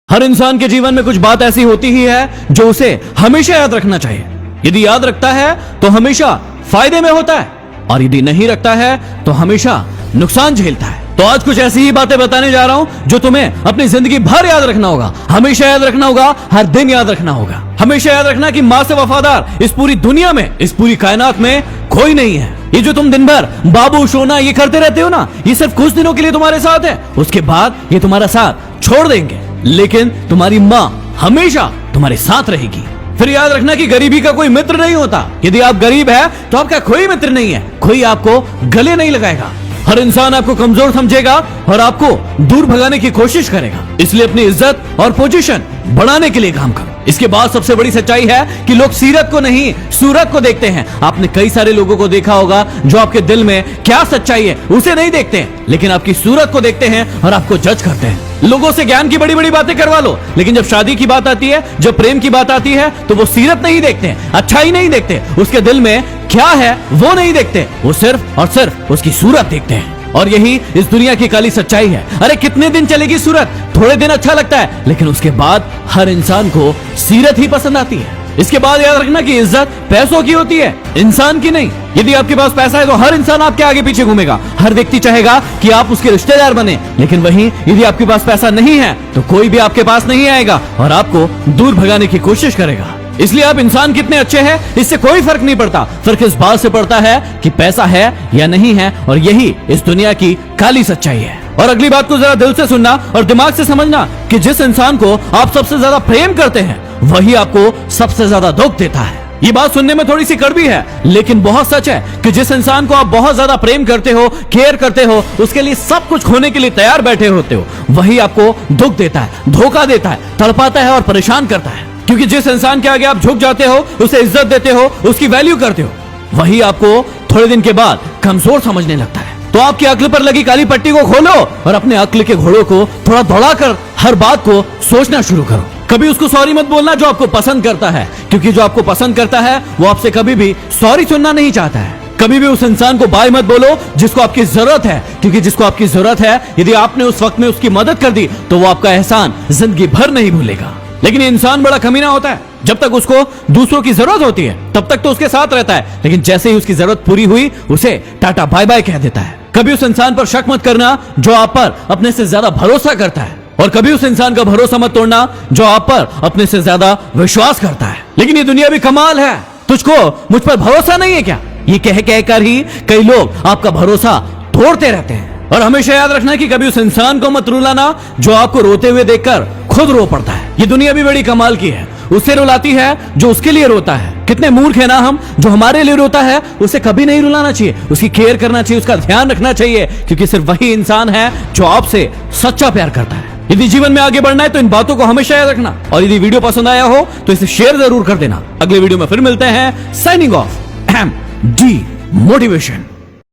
हर इंसान के जीवन में कुछ बात ऐसी होती ही है जो उसे हमेशा याद रखना चाहिए। यदि याद रखता है तो हमेशा फायदे में होता है, और यदि नहीं रखता है तो हमेशा नुकसान झेलता है। तो आज कुछ ऐसी ही बातें बताने जा रहा हूं जो तुम्हें अपनी जिंदगी भर याद रखना होगा, हमेशा याद रखना होगा, हर दिन याद रखना होगा। हमेशा याद रखना कि मां से वफादार इस पूरी दुनिया में, इस पूरी कायनात में कोई नहीं है। ये जो तुम दिन भर बाबू सोना ये करते रहते हो ना, ये सिर्फ कुछ दिनों के लिए तुम्हारे साथ है, उसके बाद ये तुम्हारा साथ छोड़ देंगे। लेकिन तुम्हारी मां हमेशा तुम्हारे साथ रहेगी। फिर याद रखना कि गरीबी का कोई मित्र नहीं होता। यदि आप गरीब है तो आपका कोई मित्र नहीं है, कोई आपको गले नहीं लगाएगा। हर इंसान आपको कमजोर समझेगा और आपको दूर भगाने की कोशिश करेगा। इसलिए अपनी इज्जत और पोजीशन बढ़ाने के लिए काम करो। इसके बाद सबसे बड़ी सच्चाई है कि लोग सीरत को नहीं सूरत को देखते हैं। आपने कई सारे लोगों को देखा होगा जो आपके दिल में क्या सच्चाई है उसे नहीं देखते हैं, लेकिन आपकी सूरत को देखते हैं और आपको जज करते हैं। लोगों से ज्ञान की बड़ी बड़ी बातें करवा लो, लेकिन जब शादी की बात आती है, जब प्रेम की बात आती है, तो वो सीरत नहीं देखते हैं, अच्छाई नहीं देखते, उसके दिल में क्या है वो नहीं देखते, वो सिर्फ और सिर्फ उसकी सूरत देखते हैं। और यही इस दुनिया की काली सच्चाई है। अरे कितने दिन चलेगी सूरत, थोड़े दिन अच्छा लगता है, लेकिन उसके बाद हर इंसान को सीरत ही पसंद आती है। इसके बाद याद रखना कि इज्जत पैसों की होती है, इंसान की नहीं। यदि आपके पास पैसा है तो हर इंसान आपके आगे पीछे घूमेगा, हर व्यक्ति चाहेगा कि आप उसके रिश्तेदार बने। लेकिन वहीं यदि आपके पास पैसा नहीं है तो कोई भी आपके पास नहीं आएगा और आपको दूर भगाने की कोशिश करेगा। इसलिए आप इंसान कितने अच्छे हैं इससे कोई फर्क नहीं पड़ता, फर्क इस बात से पड़ता है कि पैसा है या नहीं है। और यही इस दुनिया की काली सच्चाई है। और अगली बात को जरा दिल से सुनना और दिमाग से समझना कि जिस इंसान को आप सबसे ज्यादा प्रेम करते हैं वही आपको सबसे ज्यादा दुख देता है। ये बात सुनने में थोड़ी सी कड़वी है, लेकिन बहुत सच है कि जिस इंसान को आप बहुत ज्यादा प्रेम करते हो, केयर करते हो, उसके लिए सब कुछ खोने के लिए तैयार बैठे होते हो, वही आपको दुख देता है, धोखा देता है, तड़पाता है और परेशान करता है। क्योंकि जिस इंसान के आगे आप झुक जाते हो, उसे इज्जत देते हो, उसकी वैल्यू करते हो, वही आपको थोड़े दिन के बाद कमजोर समझने लगता है। तो आपकी अक्ल पर लगी काली पट्टी को खोलो और अपने अक्ल के घोड़ों को थोड़ा दौड़ाकर हर बात को सोचना शुरू करो। कभी उसको सॉरी मत बोलना जो आपको पसंद करता है, क्योंकि जो आपको पसंद करता है वो आपसे कभी भी सॉरी सुनना नहीं चाहता है। कभी भी उस इंसान को बाय मत बोलो जिसको आपकी जरूरत है, क्योंकि जिसको आपकी जरूरत है यदि आपने उस वक्त में उसकी मदद कर दी तो वो आपका एहसान जिंदगी भर नहीं भूलेगा। लेकिन इंसान बड़ा कमीना होता है, जब तक उसको दूसरों की जरूरत होती है तब तक तो उसके साथ रहता है, लेकिन जैसे ही उसकी जरूरत पूरी हुई उसे टाटा बाय बाय कह देता है। कभी उस इंसान पर शक मत करना जो आप पर अपने से ज्यादा भरोसा करता है, और कभी उस इंसान का भरोसा मत तोड़ना जो आप पर अपने से ज्यादा विश्वास करता है। लेकिन ये दुनिया भी कमाल है, तुझको मुझ पर भरोसा नहीं है क्या, ये कह कहकर ही कई लोग आपका भरोसा तोड़ते रहते हैं। और हमेशा याद रखना कि कभी उस इंसान को मत रुलाना जो आपको रोते हुए देखकर खुद रो पड़ता है। ये दुनिया भी बड़ी कमाल की है, उसे रुलाती है जो उसके लिए रोता है। कितने मूर्ख है ना हम, जो हमारे लिए रोता है उसे कभी नहीं रुलाना चाहिए, उसकी केयर करना चाहिए, उसका ध्यान रखना चाहिए, क्योंकि सिर्फ वही इंसान है जो आपसे सच्चा प्यार करता है। यदि जीवन में आगे बढ़ना है तो इन बातों को हमेशा याद रखना, और यदि वीडियो पसंद आया हो तो इसे शेयर जरूर कर देना। अगले वीडियो में फिर मिलते हैं। Signing off, MD motivation.